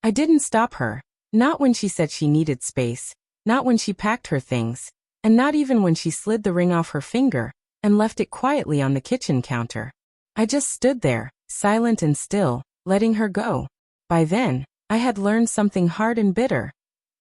I didn't stop her. Not when she said she needed space, not when she packed her things, and not even when she slid the ring off her finger and left it quietly on the kitchen counter. I just stood there, silent and still, letting her go. By then, I had learned something hard and bitter.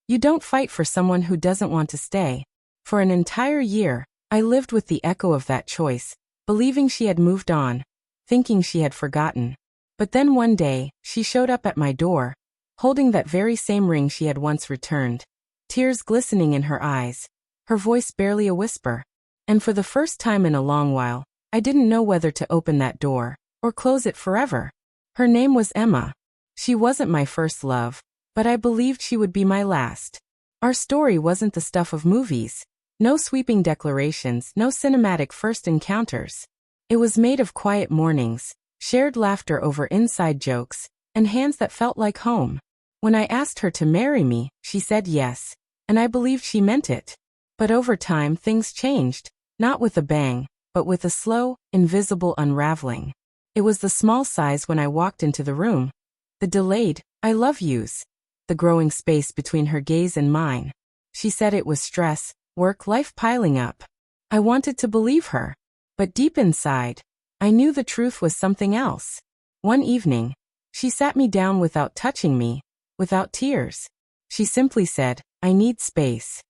You don't fight for someone who doesn't want to stay. For an entire year, I lived with the echo of that choice, believing she had moved on, thinking she had forgotten. But then one day, she showed up at my door, holding that very same ring she had once returned, tears glistening in her eyes, her voice barely a whisper. And for the first time in a long while, I didn't know whether to open that door or close it forever. Her name was Emma. She wasn't my first love, but I believed she would be my last. Our story wasn't the stuff of movies. No sweeping declarations, no cinematic first encounters. It was made of quiet mornings, shared laughter over inside jokes, and hands that felt like home. When I asked her to marry me, she said yes, and I believed she meant it. But over time things changed, not with a bang, but with a slow, invisible unraveling. It was the small sighs when I walked into the room, the delayed, I love yous, the growing space between her gaze and mine. She said it was stress, work, life piling up. I wanted to believe her, but deep inside, I knew the truth was something else. One evening, she sat me down without touching me, without tears. She simply said, I need space.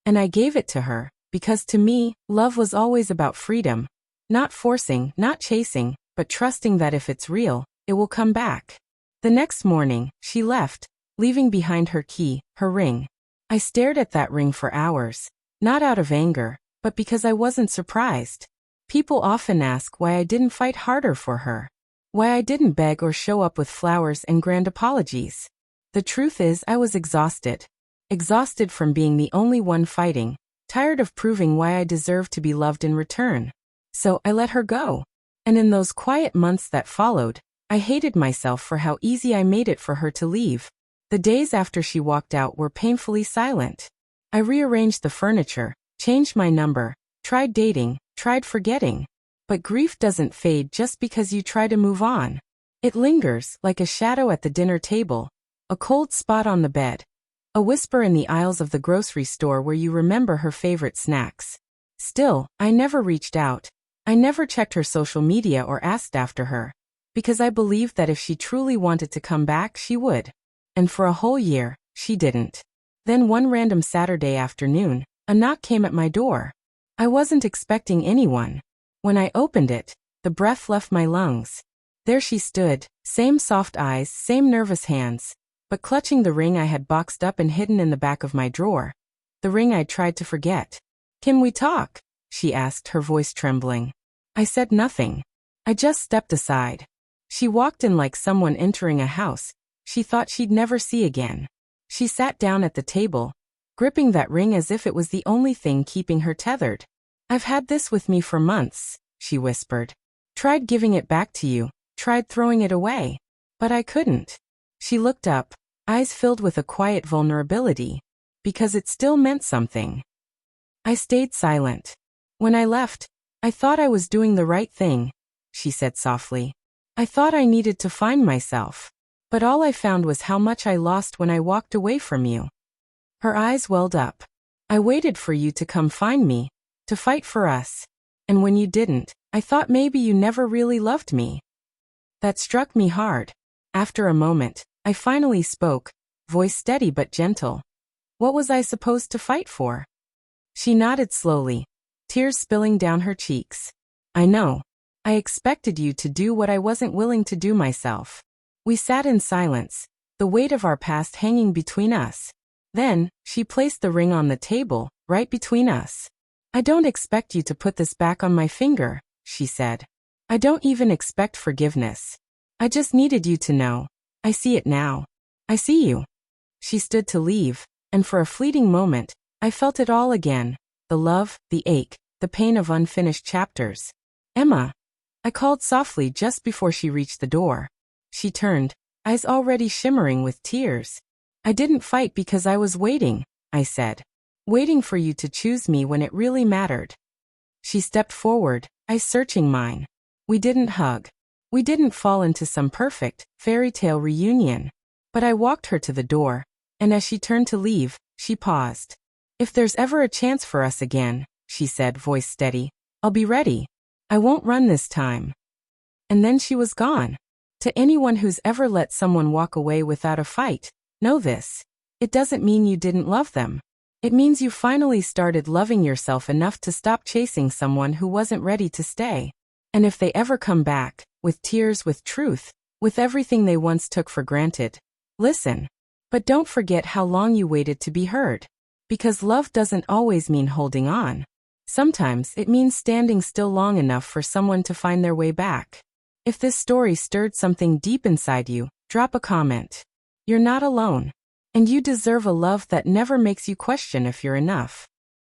And I gave it to her, because to me, love was always about freedom. Not forcing, not chasing, but trusting that if it's real, it will come back. The next morning, she left, leaving behind her key, her ring. I stared at that ring for hours, not out of anger, but because I wasn't surprised. People often ask why I didn't fight harder for her, why I didn't beg or show up with flowers and grand apologies. The truth is I was exhausted. Exhausted from being the only one fighting, tired of proving why I deserved to be loved in return. So I let her go. And in those quiet months that followed, I hated myself for how easy I made it for her to leave. The days after she walked out were painfully silent. I rearranged the furniture, changed my number, tried dating, tried forgetting. But grief doesn't fade just because you try to move on. It lingers, like a shadow at the dinner table, a cold spot on the bed, a whisper in the aisles of the grocery store where you remember her favorite snacks. Still, I never reached out. I never checked her social media or asked after her, because I believed that if she truly wanted to come back, she would. And for a whole year, she didn't. Then one random Saturday afternoon, a knock came at my door. I wasn't expecting anyone. When I opened it, the breath left my lungs. There she stood, same soft eyes, same nervous hands, but clutching the ring I had boxed up and hidden in the back of my drawer. The ring I'd tried to forget. Can we talk? She asked, her voice trembling. I said nothing. I just stepped aside. She walked in like someone entering a house she thought she'd never see again. She sat down at the table, gripping that ring as if it was the only thing keeping her tethered. I've had this with me for months, she whispered. Tried giving it back to you, tried throwing it away. But I couldn't. She looked up, eyes filled with a quiet vulnerability, because it still meant something. I stayed silent. When I left, I thought I was doing the right thing, she said softly. I thought I needed to find myself. But all I found was how much I lost when I walked away from you. Her eyes welled up. I waited for you to come find me, to fight for us. And when you didn't, I thought maybe you never really loved me. That struck me hard. After a moment, I finally spoke, voice steady but gentle. What was I supposed to fight for? She nodded slowly, tears spilling down her cheeks. I know. I expected you to do what I wasn't willing to do myself. We sat in silence, the weight of our past hanging between us. Then, she placed the ring on the table, right between us. I don't expect you to put this back on my finger, she said. I don't even expect forgiveness. I just needed you to know. I see it now. I see you. She stood to leave, and for a fleeting moment, I felt it all again. The love, the ache, the pain of unfinished chapters. Emma. I called softly just before she reached the door. She turned, eyes already shimmering with tears. I didn't fight because I was waiting, I said. Waiting for you to choose me when it really mattered. She stepped forward, eyes searching mine. We didn't hug. We didn't fall into some perfect, fairy tale reunion. But I walked her to the door, and as she turned to leave, she paused. "If there's ever a chance for us again," she said, voice steady, "I'll be ready. I won't run this time." And then she was gone. To anyone who's ever let someone walk away without a fight, know this. It doesn't mean you didn't love them. It means you finally started loving yourself enough to stop chasing someone who wasn't ready to stay. And if they ever come back, with tears, with truth, with everything they once took for granted, listen. But don't forget how long you waited to be heard. Because love doesn't always mean holding on. Sometimes it means standing still long enough for someone to find their way back. If this story stirred something deep inside you, drop a comment. You're not alone. And you deserve a love that never makes you question if you're enough.